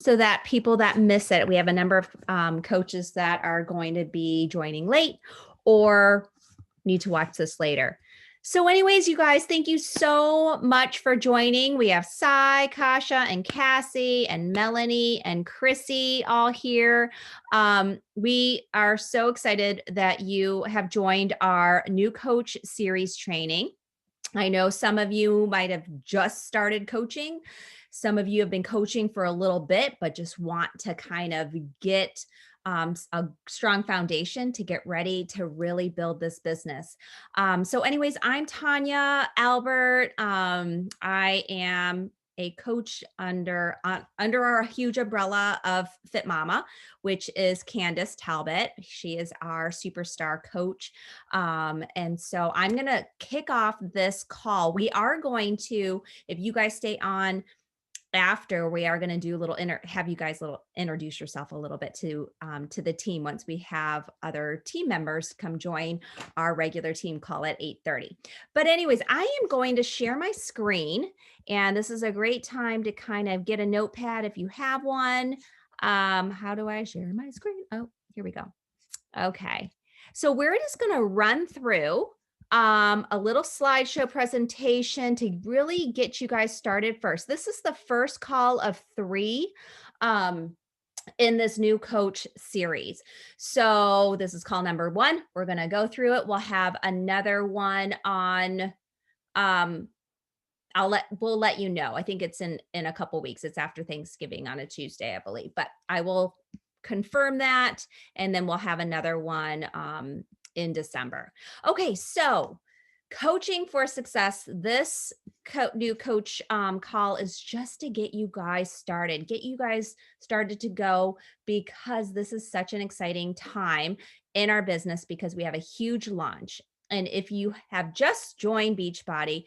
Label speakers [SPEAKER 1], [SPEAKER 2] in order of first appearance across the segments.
[SPEAKER 1] so that people that miss it, we have a number of coaches that are going to be joining late or need to watch this later. So anyways, you guys, thank you so much for joining. We have Sai, Kasha, and Cassie, and Melanie, and Chrissy all here. We are so excited that you have joined our new coach series training. I know some of you might have just started coaching. Some of you have been coaching for a little bit, but just want to kind of get a strong foundation to get ready to really build this business. So anyways, I'm Tanya Albert. I am a coach under our huge umbrella of Fit Mama, which is Candace Talbot. She is our superstar coach. And so I'm going to kick off this call. We are going to, if you guys stay on after, we are going to do a little have you guys introduce yourself a little bit to the team once we have other team members come join our regular team call at 8:30. But anyways, I am going to share my screen, and this is a great time to kind of get a notepad if you have one. How do I share my screen? Oh, here we go. Okay. So we're just going to run through a little slideshow presentation to really get you guys started first. This is the first call of 3 in this new coach series. So this is call number 1. We're going to go through it. We'll have another one on, we'll let you know. I think it's in a couple weeks. It's after Thanksgiving on a Tuesday, I believe, but I will confirm that. And then we'll have another one in December. Okay, so coaching for success. This new coach call is just to get you guys started, to go, because this is such an exciting time in our business because we have a huge launch. And if you have just joined Beachbody,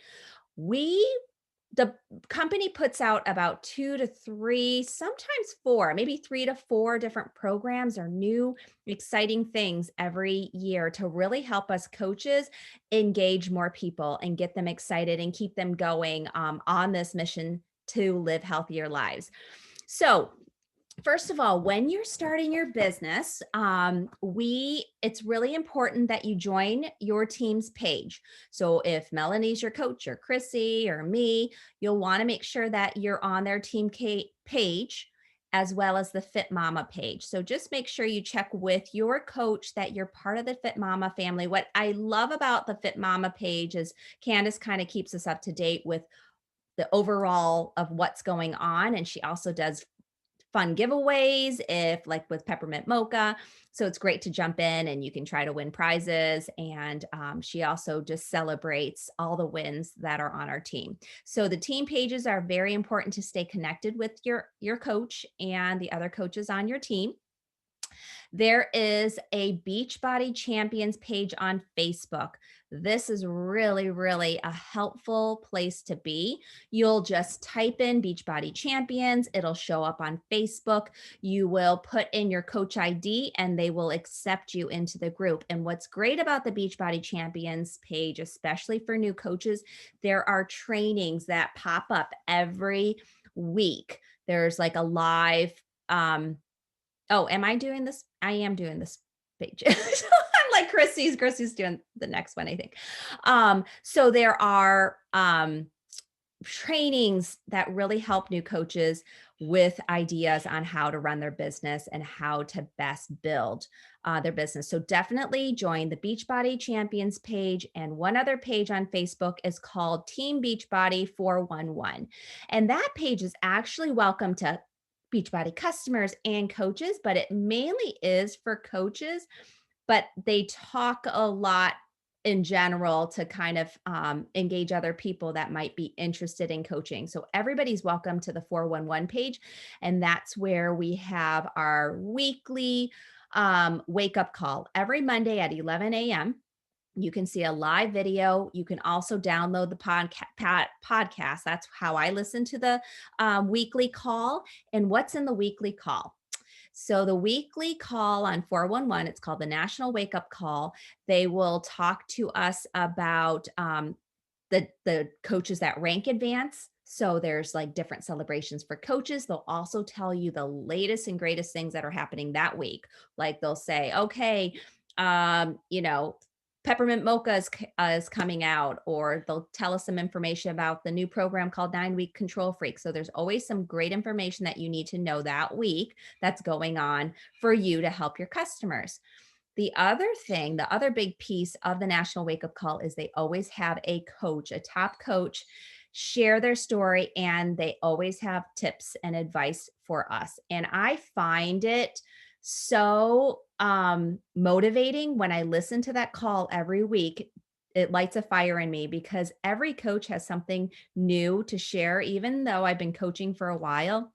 [SPEAKER 1] the company puts out about 2 to 3, sometimes 4, maybe 3 to 4 different programs or new exciting things every year to really help us coaches engage more people and get them excited and keep them going on this mission to live healthier lives. So first of all, when you're starting your business, it's really important that you join your team's page. So if Melanie's your coach or Chrissy or me, you'll want to make sure that you're on their team page as well as the Fit Mama page. So just make sure you check with your coach that you're part of the Fit Mama family. What I love about the Fit Mama page is Candace kind of keeps us up to date with the overall of what's going on. And she also does fun giveaways if like with peppermint mocha. So it's great to jump in and you can try to win prizes. And she also just celebrates all the wins that are on our team. So the team pages are very important to stay connected with your coach and the other coaches on your team. There is a Beachbody Champions page on Facebook. This is really, really a helpful place to be. You'll just type in Beachbody Champions. It'll show up on Facebook. You will put in your coach ID and they will accept you into the group. And what's great about the Beachbody Champions page, especially for new coaches, there are trainings that pop up every week. There's like a live, oh, am I doing this? I am doing this page. I'm like Chrissy's doing the next one, I think. So there are trainings that really help new coaches with ideas on how to run their business and how to best build their business. So definitely join the Beachbody Champions page. And one other page on Facebook is called Team Beachbody 411. And that page is actually welcome to Beachbody customers and coaches, but it mainly is for coaches, but they talk a lot in general to kind of engage other people that might be interested in coaching. So everybody's welcome to the 411 page. And that's where we have our weekly wake up call every Monday at 11 a.m. You can see a live video. You can also download the podcast. That's how I listen to the weekly call. And what's in the weekly call? So the weekly call on 411, it's called the National Wake Up Call. They will talk to us about the coaches that rank advance. So there's like different celebrations for coaches. They'll also tell you the latest and greatest things that are happening that week. Like they'll say, okay, you know, peppermint mocha is coming out, or they'll tell us some information about the new program called 9 Week Control Freak. So there's always some great information that you need to know that week that's going on for you to help your customers. The other thing, the other big piece of the National Wake Up Call is they always have a coach, a top coach, share their story, and they always have tips and advice for us. And I find it so motivating when I listen to that call every week. It lights a fire in me because every coach has something new to share, even though I've been coaching for a while.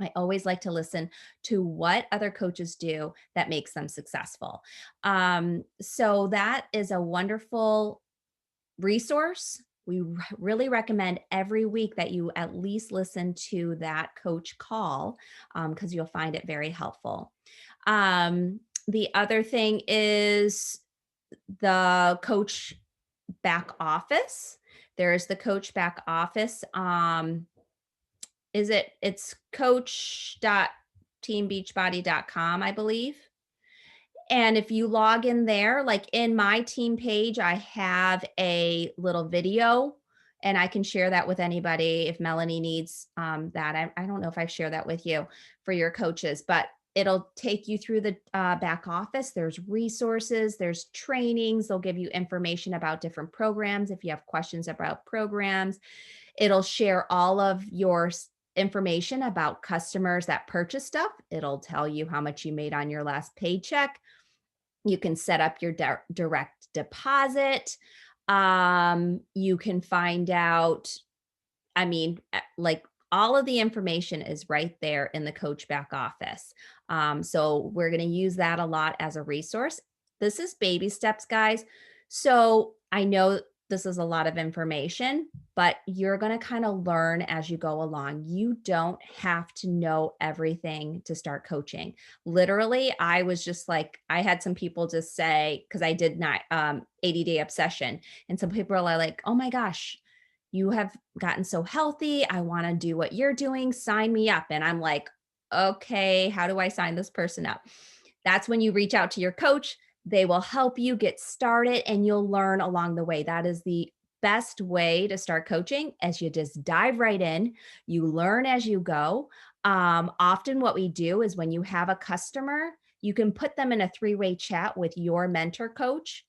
[SPEAKER 1] I always like to listen to what other coaches do that makes them successful. So that is a wonderful resource. We really recommend every week that you at least listen to that coach call because you'll find it very helpful. The other thing is the coach back office. There's the coach back office. It's coach.teambeachbody.com, I believe. And if you log in there, like in my team page, I have a little video and I can share that with anybody if Melanie needs that. I don't know if I've shared that with you for your coaches, but it'll take you through the back office. There's resources, there's trainings. They'll give you information about different programs if you have questions about programs. It'll share all of your information about customers that purchase stuff. It'll tell you how much you made on your last paycheck. You can set up your direct deposit. You can find out, I mean, like all of the information is right there in the coach back office. So we're going to use that a lot as a resource. This is baby steps, guys. So I know this is a lot of information, but you're going to kind of learn as you go along. You don't have to know everything to start coaching. Literally, I was just like, I had some people just say, because I did not 80-day obsession, and some people are like, oh my gosh, you have gotten so healthy. I want to do what you're doing. Sign me up. And I'm like, okay, how do I sign this person up? That's when you reach out to your coach. They will help you get started and you'll learn along the way. That is the best way to start coaching, as you just dive right in. You learn as you go. Often what we do is when you have a customer, you can put them in a three-way chat with your mentor coach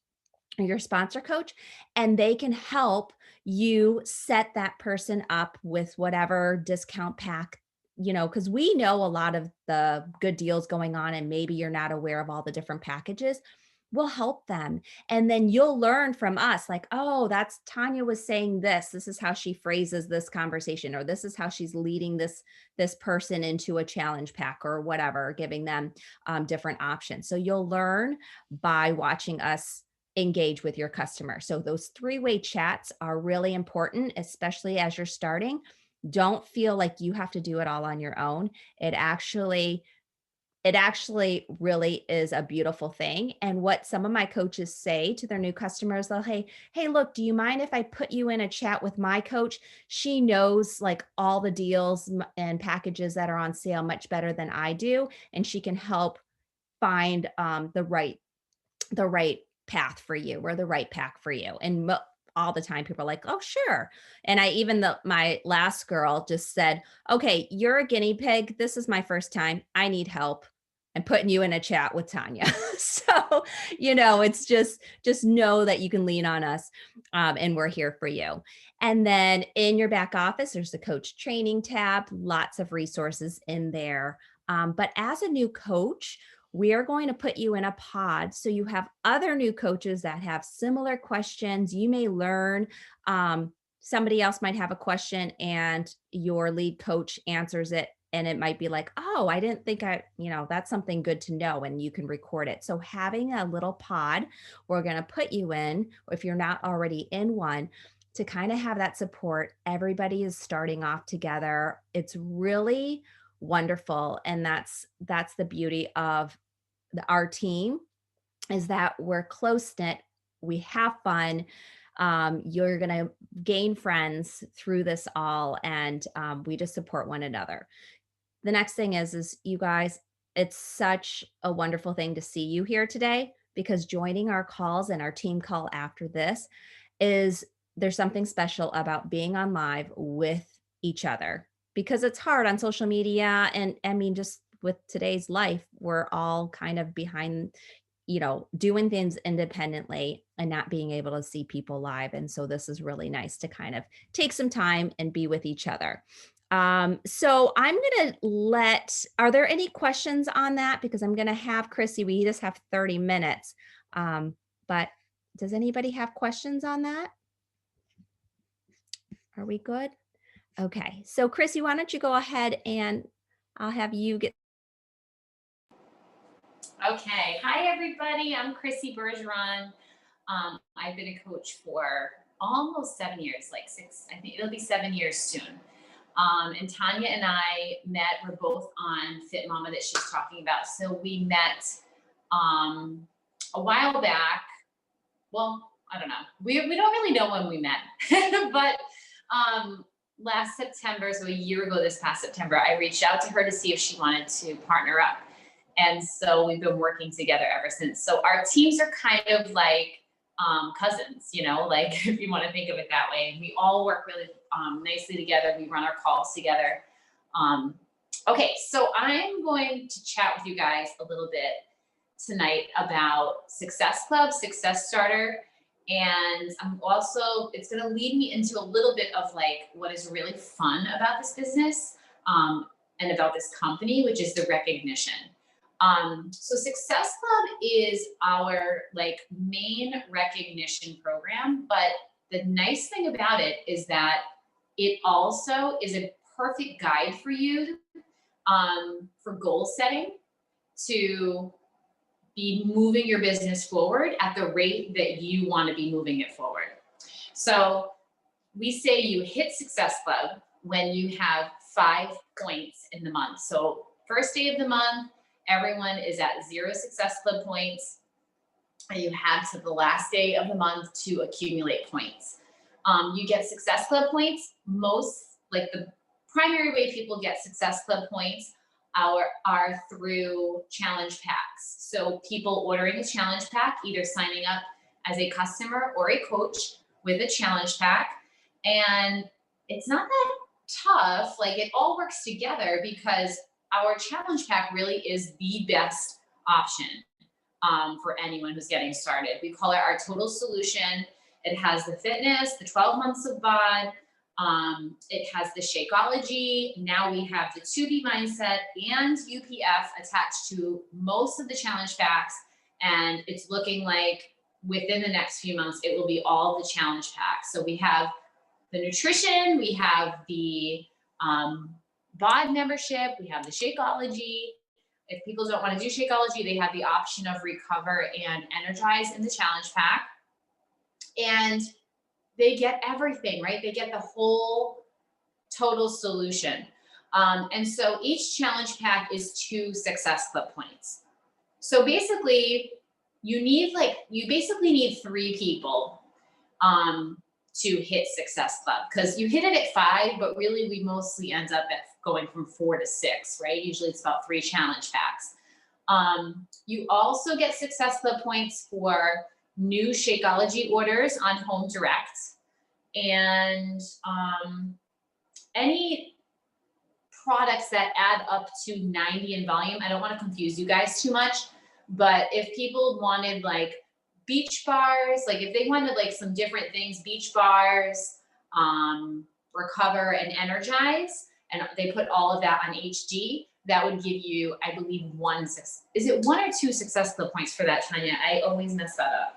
[SPEAKER 1] or your sponsor coach, and they can help you set that person up with whatever discount pack, because we know a lot of the good deals going on, and maybe you're not aware of all the different packages. We'll help them. And then you'll learn from us, like, oh, that's Tanya was saying this. This is how she phrases this conversation, or this is how she's leading this person into a challenge pack or whatever, giving them different options. So you'll learn by watching us engage with your customer. So those three-way chats are really important, especially as you're starting. Don't feel like you have to do it all on your own. It actually really is a beautiful thing. And what some of my coaches say to their new customers, they'll, hey, look, do you mind if I put you in a chat with my coach? She knows like all the deals and packages that are on sale much better than I do, and she can help find the right path for you or the right pack for you. And all the time people are like, oh, sure. And my last girl just said, okay, you're a guinea pig. This is my first time. I need help. I'm putting you in a chat with Tanya. So, it's just know that you can lean on us, and we're here for you. And then in your back office, there's the coach training tab, lots of resources in there. But as a new coach, we are going to put you in a pod so you have other new coaches that have similar questions. You may learn, somebody else might have a question and your lead coach answers it. And it might be like, oh, I didn't think that's something good to know. And you can record it. So having a little pod, we're going to put you in, if you're not already in one, to kind of have that support. Everybody is starting off together. It's really wonderful. And that's the beauty of our team, is that we're close knit. We have fun. You're going to gain friends through this all. And we just support one another. The next thing is you guys, it's such a wonderful thing to see you here today, because joining our calls and our team call after this is, there's something special about being on live with each other, because it's hard on social media. And I mean, just with today's life, we're all kind of behind, doing things independently and not being able to see people live. And so this is really nice to kind of take some time and be with each other. So I'm going to are there any questions on that? Because I'm going to have Chrissy, we just have 30 minutes. But does anybody have questions on that? Are we good? Okay. So Chrissy, why don't you go ahead and I'll have you get.
[SPEAKER 2] Okay. Hi, everybody. I'm Chrissy Bergeron. I've been a coach for almost 7 years, like six, I think it'll be 7 years soon. And Tanya and I met, we're both on Fit Mama that she's talking about. So we met a while back. Well, I don't know. We don't really know when we met, but last September, so a year ago this past September, I reached out to her to see if she wanted to partner up. And so we've been working together ever since. So our teams are kind of like cousins, like if you want to think of it that way. We all work really nicely together. We run our calls together. Okay, so I'm going to chat with you guys a little bit tonight about Success Club, Success Starter. And it's going to lead me into a little bit of like what is really fun about this business and about this company, which is the recognition. So Success Club is our like main recognition program, but the nice thing about it is that it also is a perfect guide for you for goal setting, to be moving your business forward at the rate that you want to be moving it forward. So we say you hit Success Club when you have 5 points in the month. So first day of the month, everyone is at 0 Success Club points, and you have to the last day of the month to accumulate points. You get Success Club points. The primary way people get Success Club points are through challenge packs. So people ordering a challenge pack, either signing up as a customer or a coach with a challenge pack. And it's not that tough. Like, it all works together because our challenge pack really is the best option for anyone who's getting started. We call it our total solution. It has the fitness, the 12 months of bod. It has the Shakeology. Now we have the 2B mindset and UPF attached to most of the challenge packs. And it's looking like within the next few months, it will be all the challenge packs. So we have the nutrition, we have the bod membership, we have the Shakeology. If people don't want to do Shakeology, they have the option of Recover and Energize in the challenge pack. And they get everything, right? They get the whole total solution. And so each challenge pack is 2 Success Club points. So basically, you basically need 3 people to hit Success Club, because you hit it at 5, but really we mostly end up at going from 4 to 6, right? Usually it's about 3 challenge packs. You also get Success Club points for new Shakeology orders on Home Direct, and any products that add up to 90 in volume. I don't want to confuse you guys too much, but if people wanted like beach bars, like if they wanted like some different things, beach bars, Recover and Energize, and they put all of that on HD, that would give you, I believe, is it 1 or 2 Success Club points for that, Tanya? I always mess that up.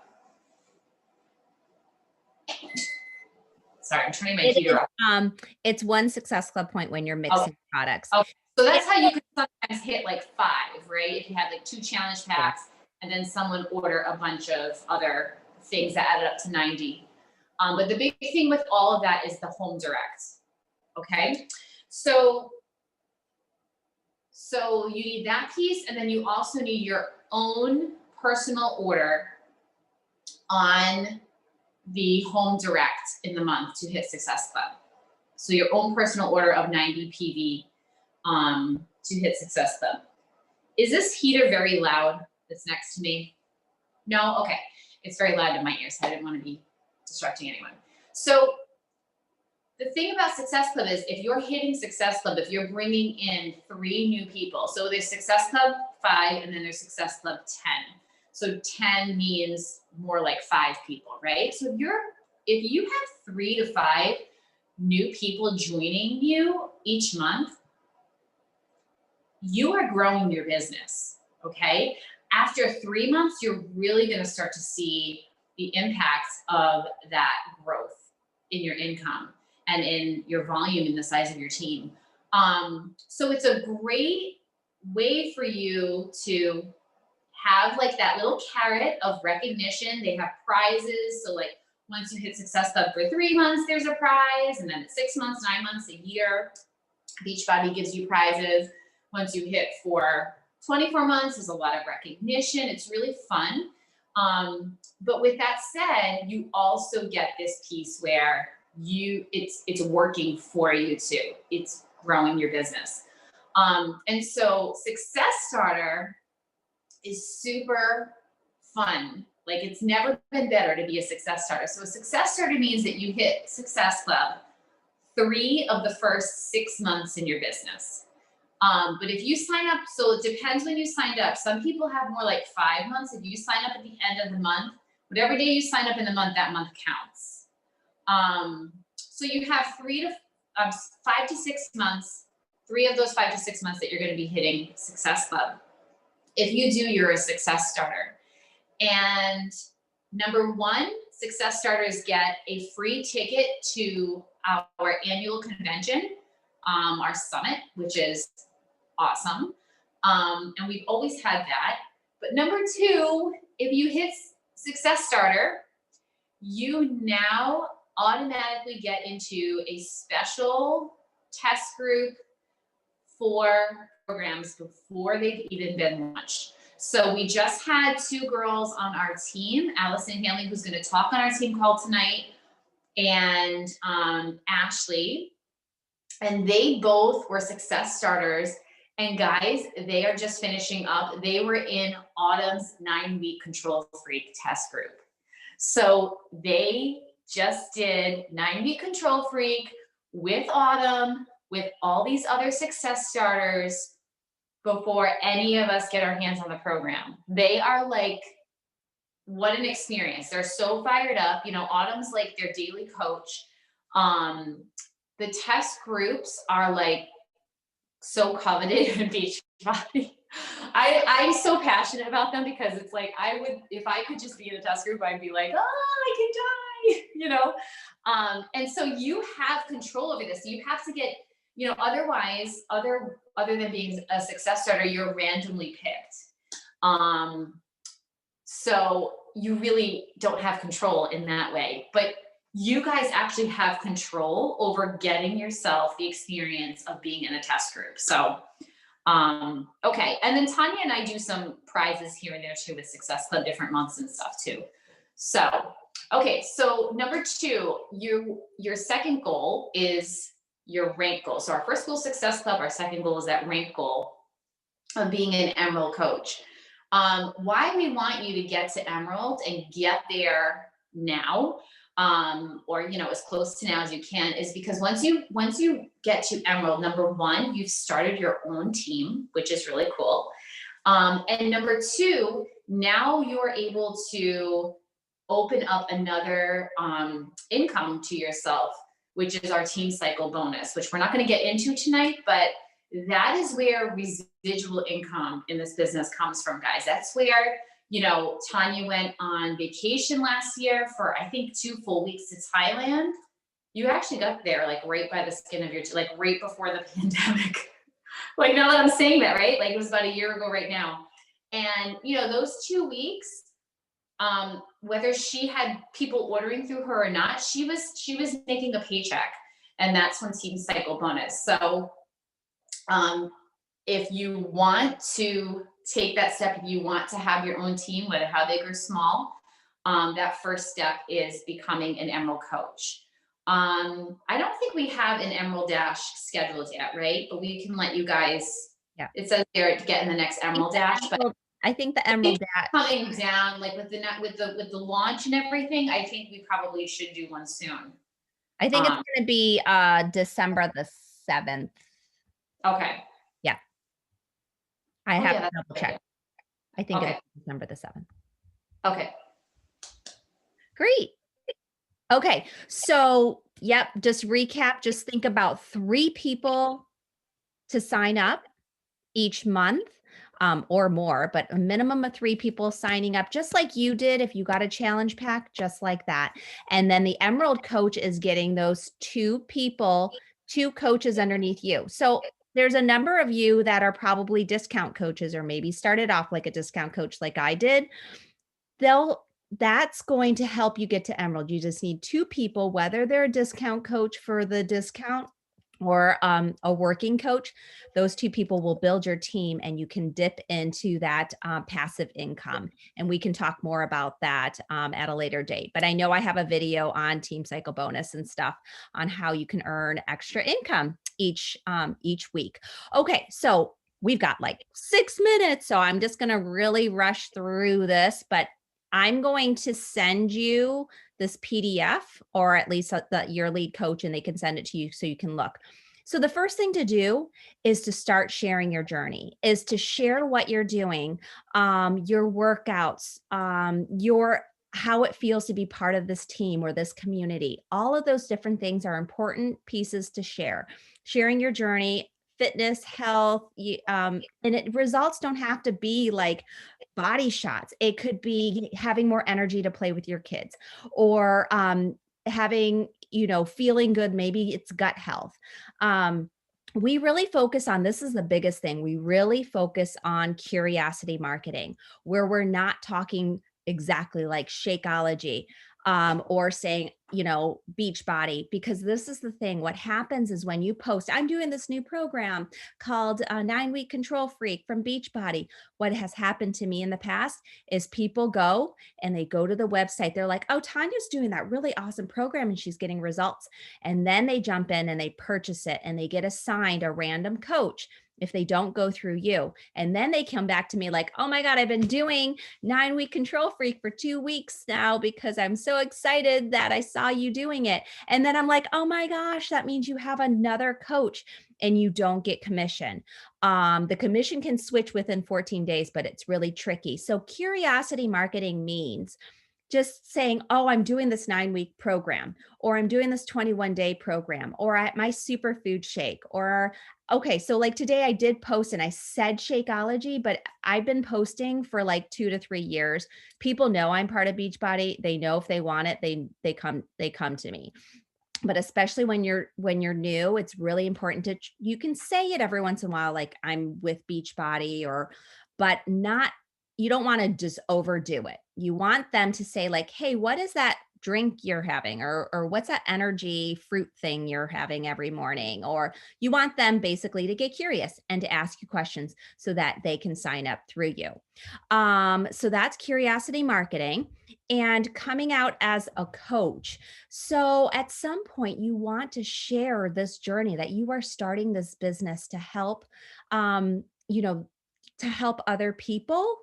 [SPEAKER 2] Sorry, I'm turning my heater off.
[SPEAKER 1] It's 1 Success Club point when you're mixing products.
[SPEAKER 2] Okay. So that's how you can sometimes hit like 5, right? If you have like 2 challenge packs, and then someone order a bunch of other things that added up to 90. But the big thing with all of that is the Home Direct. Okay, so you need that piece, and then you also need your own personal order on the home direct in the month to hit Success Club. So your own personal order of 90 PV to hit Success Club. Is this heater very loud that's next to me? No? Okay. It's very loud in my ears, so I didn't want to be distracting anyone. So the thing about Success Club is if you're hitting Success Club, if you're bringing in 3 new people, so there's Success Club 5 and then there's Success Club 10. So 10 means more like 5 people, right? So if you have 3 to 5 new people joining you each month, you are growing your business, okay? After 3 months, you're really gonna start to see the impacts of that growth in your income and in your volume and the size of your team. So it's a great way for you to have like that little carrot of recognition. They have prizes. So like once you hit Success Club for 3 months, there's a prize. And then at 6 months, 9 months, a year, Beachbody gives you prizes. Once you hit for 24 months, there's a lot of recognition. It's really fun. But with that said, you also get this piece where it's working for you too. It's growing your business. And so Success Starter is super fun. Like it's never been better to be a Success Starter. So a Success Starter means that you hit Success Club 3 of the first 6 months in your business. But if you sign up, so it depends when you signed up. Some people have more like 5 months. If you sign up at the end of the month, whatever day you sign up in the month, that month counts. So you have 5 to 6 months, 3 of those 5 to 6 months that you're going to be hitting Success Club. If you do, you're a Success Starter. And number 1, Success Starters get a free ticket to our annual convention, our summit, which is awesome. And we've always had that. But number 2, if you hit Success Starter, you now automatically get into a special test group for programs before they've even been launched. So we just had 2 girls on our team, Allison Hanley, who's going to talk on our team call tonight, and Ashley, and they both were Success Starters. And guys, they are just finishing up. They were in Autumn's 9-week Control Freak test group. So they just did 9-week Control Freak with Autumn, with all these other Success Starters before any of us get our hands on the program. They are like, what an experience. They're so fired up. You know, Autumn's like their daily coach. The test groups are like so coveted in Beachbody. I'm so passionate about them because it's like, if I could just be in a test group, I'd be like, oh, I can die, you know? And so you have control over this. You have to get, you know, otherwise, other than being a Success Starter, you're randomly picked. So you really don't have control in that way, but you guys actually have control over getting yourself the experience of being in a test group. So, okay. And then Tanya and I do some prizes here and there too with Success Club, different months and stuff too. So, okay. So number 2, your second goal is your rank goal. So our first goal is Success Club. Our second goal is that rank goal of being an Emerald coach. Why we want you to get to Emerald and get there now, or, you know, as close to now as you can, is because once you get to Emerald, number 1, you've started your own team, which is really cool. And number 2, now you're able to open up another income to yourself, which is our Team Cycle bonus, which we're not going to get into tonight, but that is where residual income in this business comes from, guys. That's where, you know, Tanya went on vacation last year for, I think, 2 full weeks to Thailand. You actually got there like right by the skin of your, like right before the pandemic. Like now that I'm saying that, right? Like it was about a year ago right now. And, you know, those 2 weeks, whether she had people ordering through her or not, she was making a paycheck, and that's when Team Cycle bonus. So, if you want to take that step, if you want to have your own team, whether how big or small, that first step is becoming an Emerald coach. I don't think we have an Emerald Dash scheduled yet, right? But we can let you guys.
[SPEAKER 1] Yeah.
[SPEAKER 2] It says there to get in the next
[SPEAKER 1] I think
[SPEAKER 2] Emerald
[SPEAKER 1] the
[SPEAKER 2] Dash, but
[SPEAKER 1] I think the
[SPEAKER 2] I think
[SPEAKER 1] Emerald Dash,
[SPEAKER 2] coming down like with the launch and everything, I think we probably should do one soon.
[SPEAKER 1] I think it's
[SPEAKER 2] Um,
[SPEAKER 1] gonna be, December the 7th.
[SPEAKER 2] okay.
[SPEAKER 1] Yeah, I
[SPEAKER 2] Oh
[SPEAKER 1] have
[SPEAKER 2] yeah,
[SPEAKER 1] to
[SPEAKER 2] that's
[SPEAKER 1] double
[SPEAKER 2] a good
[SPEAKER 1] check.
[SPEAKER 2] idea.
[SPEAKER 1] I think it's
[SPEAKER 2] Okay.
[SPEAKER 1] December the 7th.
[SPEAKER 2] Okay.
[SPEAKER 1] Great. Okay, so, yep, just recap, just think about 3 people to sign up each month, or more, but a minimum of 3 people signing up, just like you did if you got a challenge pack, just like that. And then the Emerald coach is getting those 2 people, 2 coaches underneath you. So there's a number of you that are probably discount coaches or maybe started off like a discount coach like I did. They'll That's going to help you get to Emerald. You just need 2 people, whether they're a discount coach for the discount or a working coach. Those 2 people will build your team and you can dip into that passive income. And we can talk more about that at a later date. But I know I have a video on Team Cycle Bonus and stuff on how you can earn extra income each week. Okay, so we've got like 6 minutes, so I'm just going to really rush through this, but I'm going to send you this PDF, or at least your lead coach, and they can send it to you so you can look. So the first thing to do is to start sharing your journey, is to share what you're doing, your workouts, your how it feels to be part of this team or this community. All of those different things are important pieces to share. Sharing your journey, fitness, health, and results don't have to be like body shots. It could be having more energy to play with your kids, or having, feeling good. Maybe it's gut health. We really focus on, this is the biggest thing. We really focus on curiosity marketing, where we're not talking exactly like Shakeology, or saying, Beachbody, because this is the thing. What happens is when you post, I'm doing this new program called 9-Week Control Freak from Beachbody. What has happened to me in the past is people go and they go to the website. They're like, oh, Tanya's doing that really awesome program and she's getting results. And then they jump in and they purchase it and they get assigned a random coach if they don't go through you. And then they come back to me like, oh my God, I've been doing 9-Week Control Freak for 2 weeks now because I'm so excited that I saw you doing it. And then I'm like, oh my gosh, that means you have another coach and you don't get commission. The commission can switch within 14 days, but it's really tricky. So curiosity marketing means just saying, oh, I'm doing this 9-week program, or I'm doing this 21-day program, or my superfood shake, or okay, so like today I did post and I said Shakeology, but I've been posting for like 2 to 3 years. People know I'm part of Beachbody. They know if they want it, they come to me. But especially when you're new, it's really important to, you can say it every once in a while, like I'm with Beachbody, or but not, you don't want to just overdo it. You want them to say like, hey, what is that drink you're having, or what's that energy fruit thing you're having every morning? Or you want them basically to get curious and to ask you questions so that they can sign up through you. So that's curiosity marketing and coming out as a coach. So at some point, you want to share this journey that you are starting this business to help, um, you know, to help other people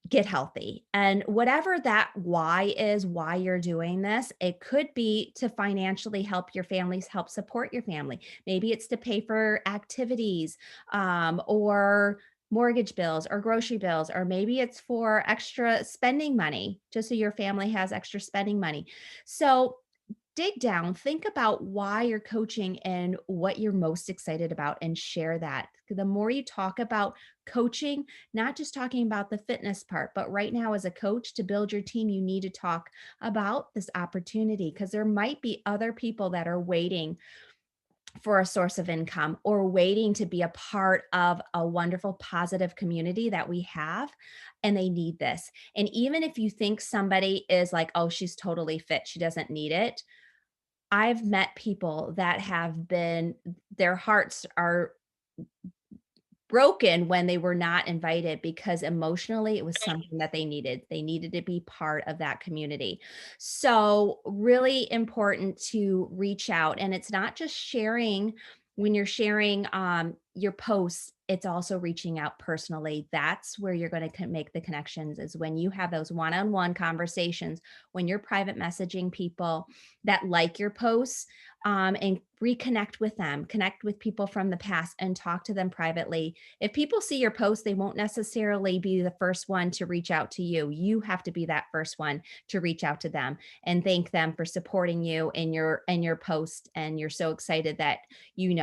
[SPEAKER 1] get healthy. And whatever that why is, why you're doing this, it could be to financially help your families, help support your family. Maybe it's to pay for activities, or mortgage bills or grocery bills, or maybe it's for extra spending money, just so your family has extra spending money. So dig down, think about why you're coaching and what you're most excited about, and share that. The more you talk about coaching, not just talking about the fitness part, but right now as a coach to build your team, you need to talk about this opportunity, because there might be other people that are waiting for a source of income or waiting to be a part of a wonderful positive community that we have, and they need this. And even if you think somebody is like, oh, she's totally fit, she doesn't need it, I've met people that have been, their hearts are broken when they were not invited because emotionally it was something that they needed. They needed to be part of that community. So, really important to reach out. And it's not just sharing when you're sharing your posts, it's also reaching out personally. That's where you're going to make the connections, is when you have those one on one conversations, when you're private messaging people that like your posts, and reconnect with them, connect with people from the past and talk to them privately. If people see your post, they won't necessarily be the first one to reach out to you. You have to be that first one to reach out to them and thank them for supporting you in your post. And you're so excited that you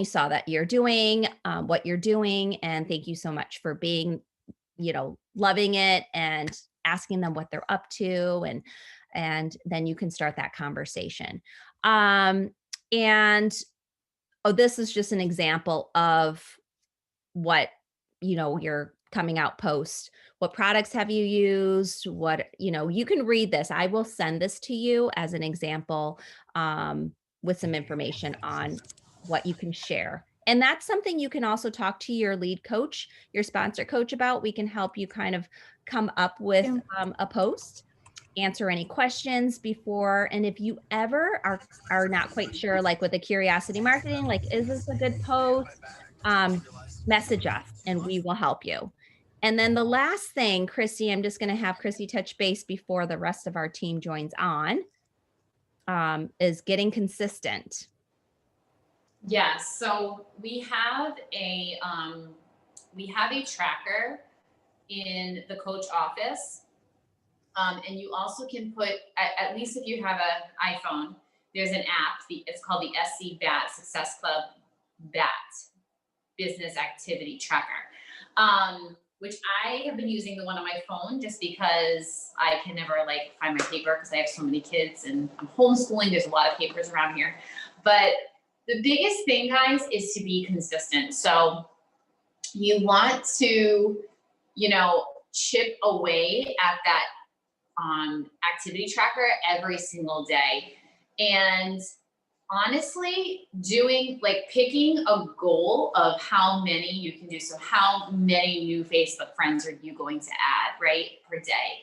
[SPEAKER 1] saw that you're doing what you're doing, and thank you so much for being, loving it and asking them what they're up to, and then you can start that conversation. And oh, this is just an example of what, your coming out post. What products have you used? You can read this. I will send this to you as an example, with some information on what you can share. And that's something you can also talk to your lead coach, your sponsor coach about. We can help you kind of come up with a post, answer any questions before. And if you ever are not quite sure, like with the curiosity marketing, like, is this a good post? Message us and we will help you. And then the last thing, Chrissy, I'm just going to have Chrissy touch base before the rest of our team joins on, is getting consistent.
[SPEAKER 2] Yes. So we have a tracker in the coach office. And you also can put, at least if you have an iPhone, there's an app. It's called the SC BAT, Success Club BAT, Business Activity Tracker, which I have been using the one on my phone just because I can never find my paper because I have so many kids and I'm homeschooling. There's a lot of papers around here. But the biggest thing, guys, is to be consistent. So you want to, chip away at that activity tracker every single day. And honestly, picking a goal of how many you can do. So how many new Facebook friends are you going to add, right, per day?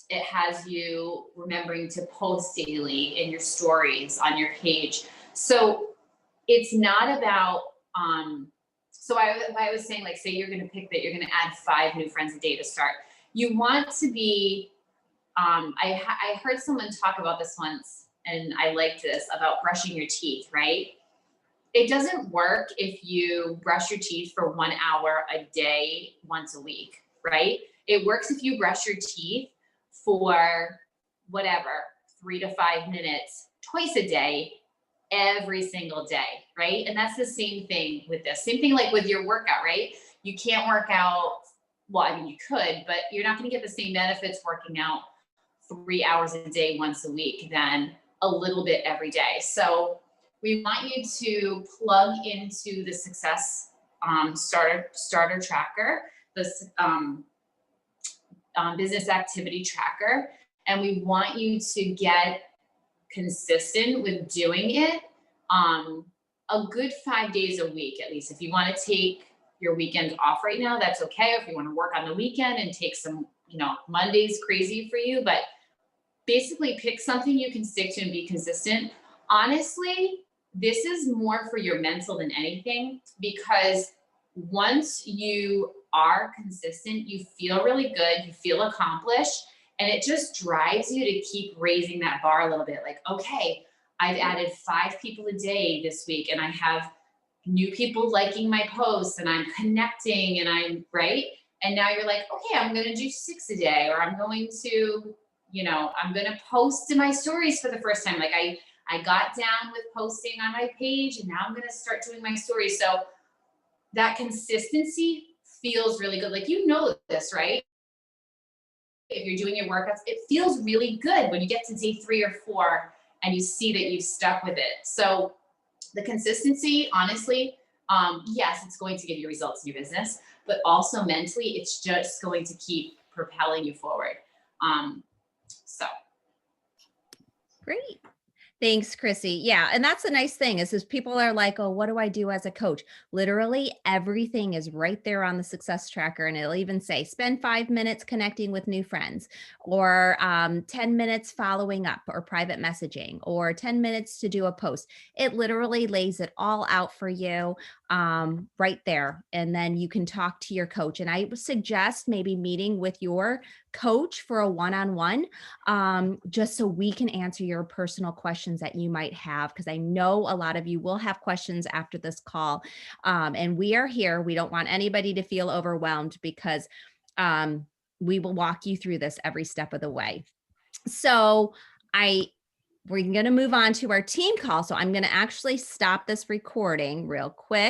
[SPEAKER 2] It has you remembering to post daily in your stories on your page. So it's not about, so I was saying, say you're going to pick that you're going to add 5 new friends a day to start. You want to be, I heard someone talk about this once, and I liked this, about brushing your teeth, right? It doesn't work if you brush your teeth for 1 hour a day, once a week, right? It works if you brush your teeth for 3 to 5 minutes, twice a day, every single day, right? And that's the same thing with this. Same thing like with your workout, right? You can't work out, well, I mean, you could, but you're not going to get the same benefits working out 3 hours a day, once a week, than a little bit every day. So we want you to plug into the Success Starter Tracker, this Business Activity Tracker, and we want you to get consistent with doing it a good 5 days a week, at least. If you want to take your weekend off right now, that's okay. If you want to work on the weekend and take some, Monday's crazy for you, but basically pick something you can stick to and be consistent. Honestly, this is more for your mental than anything, because once you are consistent, you feel really good, you feel accomplished, and it just drives you to keep raising that bar a little bit. Like, okay, I've added 5 people a day this week, and I have new people liking my posts, and I'm connecting, and I'm right. And now you're like, okay, I'm going to do 6 a day, or I'm going to, I'm going to post in my stories for the first time. Like I got down with posting on my page, and now I'm going to start doing my stories. So that consistency feels really good. Like, this, right? If you're doing your workouts, it feels really good when you get to day 3 or 4 and you see that you've stuck with it. So the consistency, honestly, yes, it's going to give you results in your business, but also mentally, it's just going to keep propelling you forward. So.
[SPEAKER 1] Great. Thanks, Chrissy. Yeah. And that's the nice thing is people are like, oh, what do I do as a coach? Literally everything is right there on the success tracker. And it'll even say, spend 5 minutes connecting with new friends, or 10 minutes following up or private messaging, or 10 minutes to do a post. It literally lays it all out for you right there. And then you can talk to your coach. And I would suggest maybe meeting with your coach for a one-on-one, just so we can answer your personal questions that you might have. Because I know a lot of you will have questions after this call. And we are here. We don't want anybody to feel overwhelmed, because we will walk you through this every step of the way. So we're going to move on to our team call. So I'm going to actually stop this recording real quick.